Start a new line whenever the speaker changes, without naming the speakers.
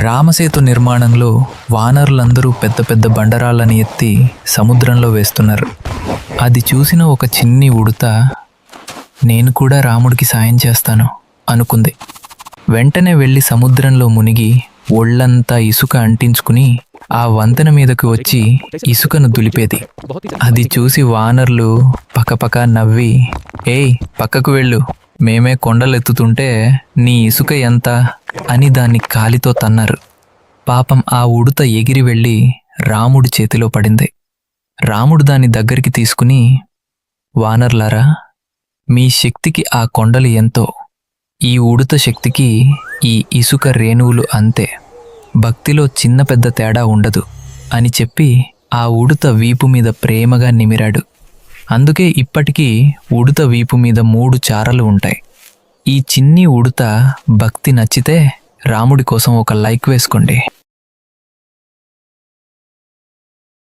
రామసేతు నిర్మాణంలో వానరులందరూ పెద్ద పెద్ద బండరాళ్ళని ఎత్తి సముద్రంలో వేస్తున్నారు. అది చూసిన ఒక చిన్ని ఉడుత, నేను కూడా రాముడికి సాయం చేస్తాను అనుకుంది. వెంటనే వెళ్ళి సముద్రంలో మునిగి ఒళ్ళంతా ఇసుక అంటించుకుని ఆ వంతెన మీదకు వచ్చి ఇసుకను దులిపేది. అది చూసి వానర్లు పకపక నవ్వి, ఏయ్ పక్కకు వెళ్ళు, మేమే కొండలెత్తుతుంటే నీ ఇసుక ఎంత అని దాన్ని కాలితో తన్నారు. పాపం ఆ ఉడుత ఎగిరి వెళ్ళి రాముడి చేతిలో పడింది. రాముడు దాని దగ్గరికి తీసుకుని, వానర్లారా, మీ శక్తికి ఆ కొండలు ఎంతో, ఈ ఉడుత శక్తికి ఈ ఇసుక రేణువులు అంతే, భక్తిలో చిన్న పెద్ద తేడా ఉండదు అని చెప్పి ఆ ఉడుత వీపు మీద ప్రేమగా నిమిరాడు. అందుకే ఇప్పటికీ ఉడుత వీపు మీద 3 చారలు ఉంటాయి. ఈ చిన్ని ఉడుత భక్తి నచ్చితే రాముడి కోసం ఒక లైక్ వేసుకోండి.